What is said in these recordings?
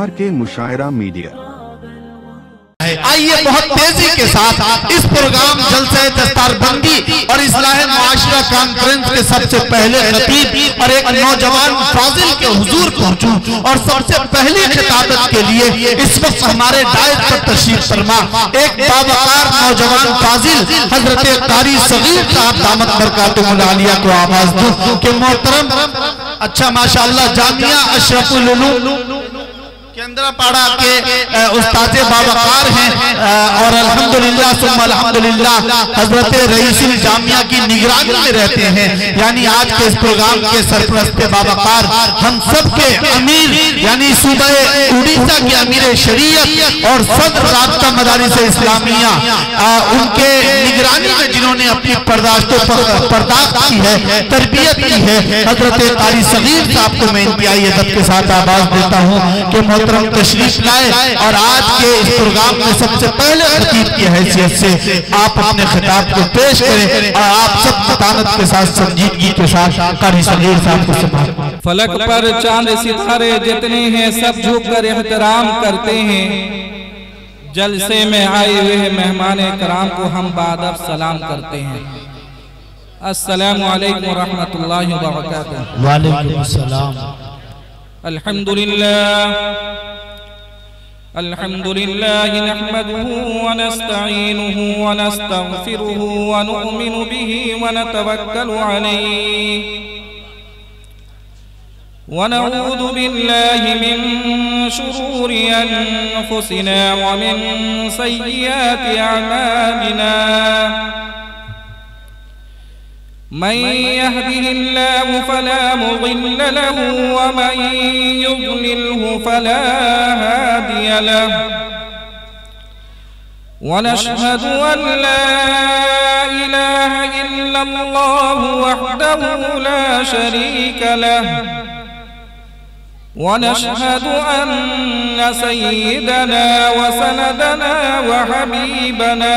R K मुशायरा media. आइए बहुत तेजी के साथ इस प्रोग्राम जलसे दस्तारबंदी और इस्लाह मुआशरा कॉन्फ्रेंस के सबसे पहले खतीब और एक नौजवान फाजिल के हुजूर पहुंचूं और सबसे पहली खिताबत के लिए इस वक्त हमारे दायत पर तशरीफ फरमा एक बावकार नौजवान फाजिल हजरत कारी सगीर साहब दामत बरकातुहुल आलिया को आवाज दूं कि मोहतरम अच्छा माशाअल्लाह जामिया अशरफुल उलूम केंद्रापाड़ा के उस्ताद बावकार हैं और अल्हम्दुलिल्लाह सुम्मा अल्हम्दुलिल्लाह हजरत रईसुल जामिया की निगरानी में रहते हैं। यानी आज के इस प्रोग्राम के सरपरस्त बावकार हम सब के अमीर यानी सूबे उड़ीसा के अमीर शरीयत और सदर राब्ता मदारिस इस्लामिया उनके निगरानी में जिन्होंने अपनी पर्दाश्त की है, तरबियत की है, हजरत कारी सगीर साहब को मैं इंतहाई अदब के साथ आवाज देता हूँ कि मोहतरम तशरीफ लाए और आज के इस प्रोग्राम में सबसे पहले खतीब की हैसियत से आप अपने खिताब को पेश करें और आप सब मतानत के साथ संजीदगी के साथ कारी सगीर साहब को संभालें। फलक पर चांद सितारे जितने हैं सब झुक कर एहतराम करते हैं। जलसे में आए हुए मेहमान कराम को हम बादब सलाम करते हैं। अस्सलामु अलैकुम व रहमतुल्लाहि व बरकातुहू। वालेकुम अस्सलाम। अल्हम्दुलिल्लाह नहमदुहु व नस्तईनुहु व नस्तगफिरुहु व नु'मिनु बिही व नतवक्कलु अलैहि व नऊज़ु बिल्लाहि मिन शुरूरि अनफुसिना व मिन सय्यिआति अअमालिना। मन यहदिहिल्लाहु फला मुदिल्ल लहु व मन युद्लिल्हु फला हादिय लहु व नशहदु अन ला इलाहा इल्लल्लाहु वहदहु ला शरीका लहु व नशहदु अन्न सय्यिदना व सनदना व हबीबना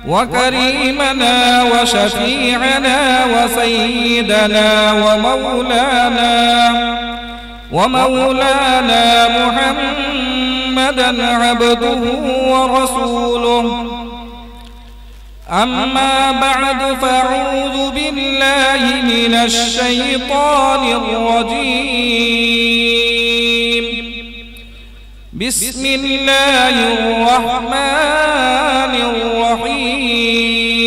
व करीमना व शफीअना व सय्यिदना व मौलाना मुहम्मदन अब्दुहु व रसूलुहु। अम्मा बअद फअऊज़ु बिल्लाहि मिनश शैतानिर रजीम। बिस्मिल्लाहिर रहमानिर रहीम।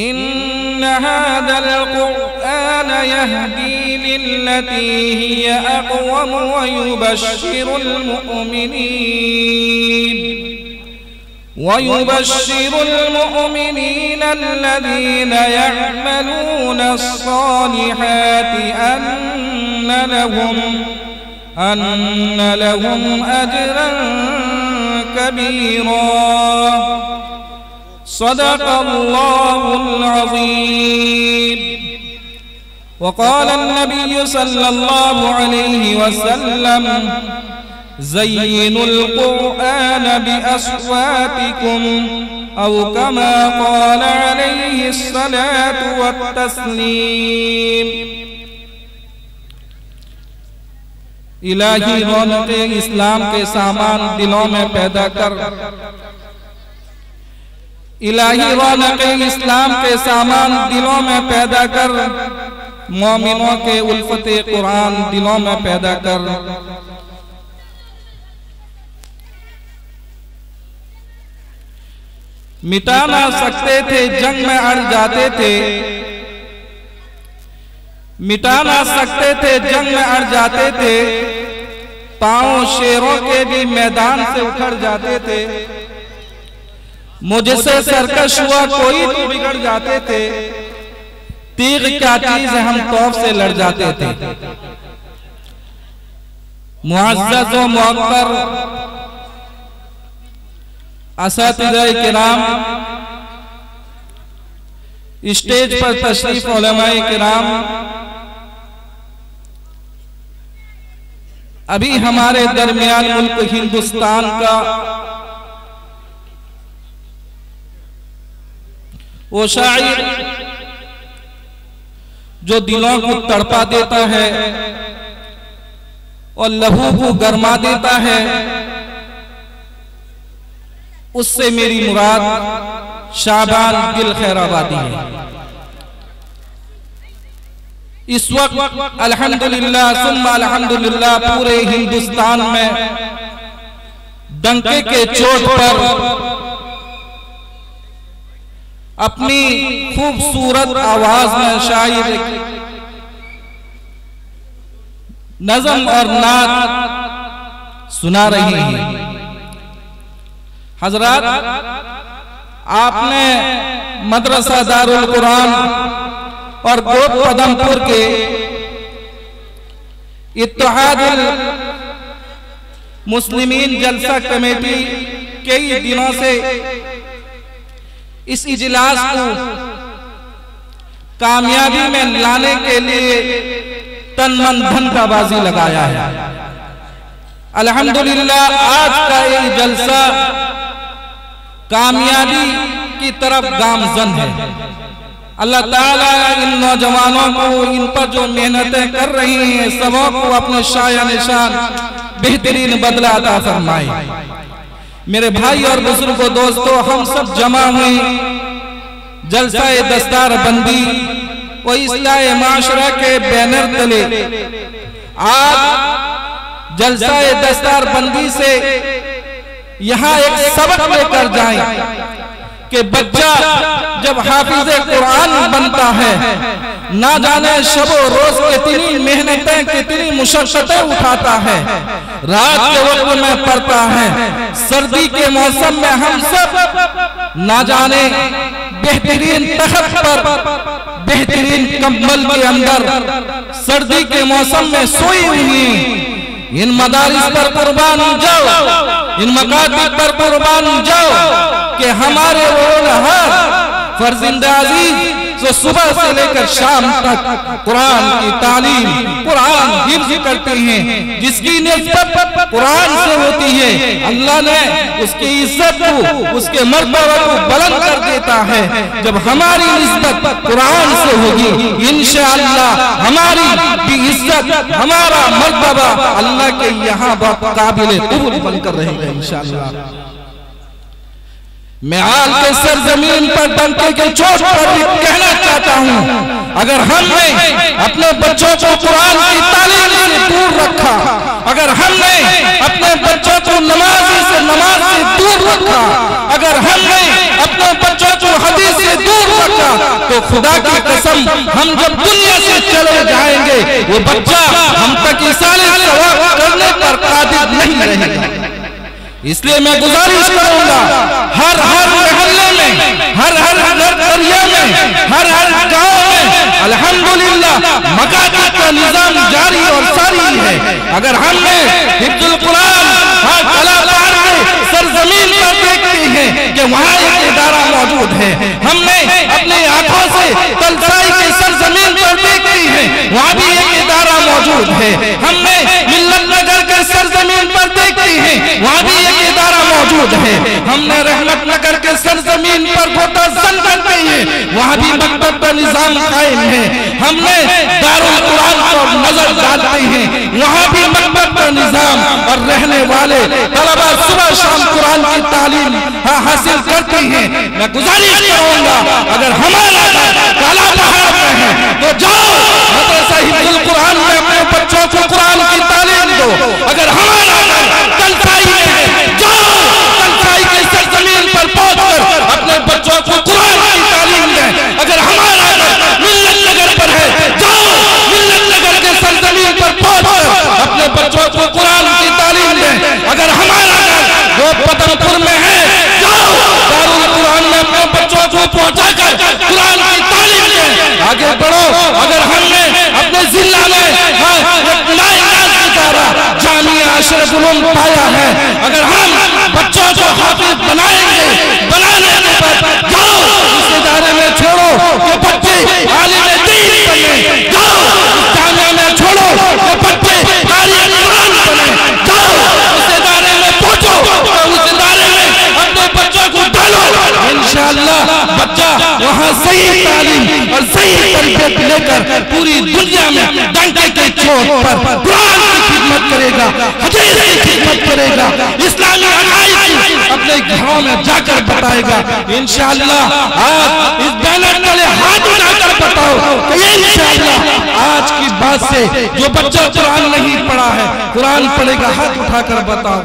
इन्न हाज़ल क़ुरआन यहदी लिल्लती हिय अक़वम व युबश्शिरुल मुमिनीन अल्लज़ीना यअमलूना अस्सालिहाति अन्न लहुम अजरन कबीरा। सदक़ल्लाहुल अज़ीम। वक़ाल अन्नबिय्यु सल्लल्लाहु अलैहि वसल्लम ज़य्यिनुल क़ुरआन बिअस्वातिकुम औ कमा क़ाल अलैहि अस्सलातु वत्तस्लीम। इलाही रौनक़े इस्लाम के सामान दिलों में पैदा कर, इलाही रौनक़े इस्लाम के सामान दिलों में पैदा कर, मोमिनों के उल्फते कुरान दिलों में पैदा कर। मिटा ना सकते थे जंग में अड़ जाते थे, मिटा ना सकते थे जंग में अड़ जाते थे। पांव शेरों के भी मैदान से उखड़ जाते थे। मुझसे सरकश हुआ कोई तो बिगड़ जाते थे। तीर क्या चीज है हम तौफ से लड़ जाते थे। मुअज़्ज़ज़ व मुअक्कर असातिज़ाए किराम, स्टेज पर तशरीफ उलमाए किराम, अभी हमारे दरमियान मुल्क हिंदुस्तान का वो शायर जो दिलों को तड़पा देता है और लहू को गरमा देता है, उससे मेरी मुराद शाबान दिल खैराबादी है। इस वक्त अल्हम्दुलिल्लाह सुम्मा अल्हम्दुलिल्लाह पूरे हिंदुस्तान में डंके के चोट पर अपनी खूबसूरत आवाज में शायर नज़म और नात सुना रही हैं। हजरात, आपने मदरसा दारुल कुरान और गोप पदमपुर के इत्तेहादुल मुस्लिमीन जलसा कमेटी कई दिनों से इस इजलास को कामयाबी में लाने के लिए तन मन धन का बाजी लगाया है। अल्हम्दुलिल्लाह आज का ये जलसा कामयाबी की तरफ गामजन है। अल्लाह ताला इन नौजवानों को, इन पर जो मेहनतें कर रही हैं, सबों को अपने शाया निशान बेहतरीन बदला अता फरमाए। मेरे भाई और बुजुर्गों, दोस्तों, हम सब जमा हुए जलसाए दस्तार बंदी व इस्लाह माशरा के बैनर तले आज जलसाए दस्तार बंदी से यहाँ एक सबक लेकर जाएं कि बच्चा जब हाफिज कुरान बनता है, ना जाने शबो रोज कितनी मेहनतें, कितनी मुशक्कतें उठाता है, रात के वक्त में पढ़ता है, सर्दी के मौसम में हम सब ना जाने बेहतरीन तख्त पर, बेहतरीन कंबल के अंदर सर्दी के मौसम में सोई हुई। इन मदारिस पर कुर्बान जाओ, इन मकातिब पर कुर्बान जाओ कि हमारे वो फर्जिंदा अजीज जो सुबह से लेकर शाम तक कुरान की तालीम, कुरान हिफ्ज़ करते हैं, जिसकी निस्बत कुरान से होती है, अल्लाह ने उसकी इज्जत को, उसके मर्तबा को बुलंद कर देता है। जब हमारी निस्बत कुरान से होगी, इंशाअल्लाह हमारी भी इज्जत, हमारा मर्तबा अल्लाह के यहाँ बहुत काबिल कबूल बनकर रहेगा इंशाअल्लाह। मैं आल के सरजमीन पर डंके के चोट पर भी कहना चाहता हूँ, अगर हमने अपने बच्चों को कुरान की तालीम से दूर रखा, अगर हमने अपने बच्चों को नमाज से दूर रखा, अगर हमने अपने बच्चों को हदीस से दूर रखा, तो खुदा की कसम हम जब दुनिया से चले जाएंगे, वो बच्चा हम तक इसाले सवाब करने पर कादिर नहीं रहेगा। इसलिए मैं गुजारिश करूंगा, हर मोहल्ले में, हर एरिया में, हर गांव में अल्हम्दुलिल्लाह मकातब का निजाम जारी और सारी है। अगर हमने हिफ्ज़ुल कुरान कलाकार के सरजमीन पर देखते हैं कि वहाँ एक इदारा मौजूद है, हमने अपनी आंखों से तलसाई के सरजमीन पर देखते हैं, वहाँ भी एक इदारा मौजूद है, हमने मिल्लत नगर के सरजमीन पर देखते हैं, वहाँ भी इदारा मौजूद है, हमने रहमत नगर के सरजमीन पर गोता सन करते हैं, वहाँ भी मकतब का निजाम कायम है, हमने दारुल कुरान पर नजर डालते हैं, वहाँ भी मकतब का निजाम और रहने वाले तलबा सुबह शाम कुरान की तालीम हासिल करते हैं। मैं गुजारिश करूंगा, अगर हमारा काला पहाड़ में है तो जाओ मदरसा हिफ्ज़ुल कुरान में अपने बच्चों को कुरान की तालीम दो। अगर हमारा तलसाई में है, जाओ तलसाई के सरजमीन पर पहुंचकर अपने बच्चों को कुरान की तालीम दें। अगर हमारा मिल्लत नगर पर है, जाओ मिल्लत नगर के सरजमीन पर पहुंचकर अपने बच्चों को कुरान की तालीम दें। अगर हमारा वो पदमपुर में है, जाओ दारुल कुरान में अपने बच्चों को पहुंचाकर कुरान की तालीम दें। आगे बढ़ो। अगर हमने अपने जिला में जामिया वहाँ सही तालीम और सही तरबियत लेकर पूरी दुनिया में डंके के चोट पर कुरान की खिदमत करेगा, हदीस की खिदमत करेगा, इस्लामी अकाईद अपने घरों में जाकर बताएगा। इंशाअल्लाह आज इस बैनर तले हाथ उठाकर बताओ कि इंशाअल्लाह आज की बात से जो बच्चा कुरान नहीं पढ़ा है कुरान पढ़ेगा, हाथ उठाकर बताओ।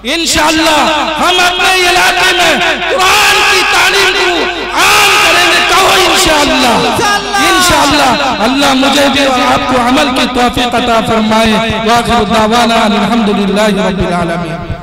इंशाअल्लाह हम अपने इलाके में कुरान की तालीम को आम करेंगे, कहो इंशाअल्लाह। इंशाअल्लाह अल्लाह मुझे भी और आपको अमल की तौफीक अता फरमाए। व आखिर दावाना अल्हम्दुलिल्लाहि रब्बिल आलमीन।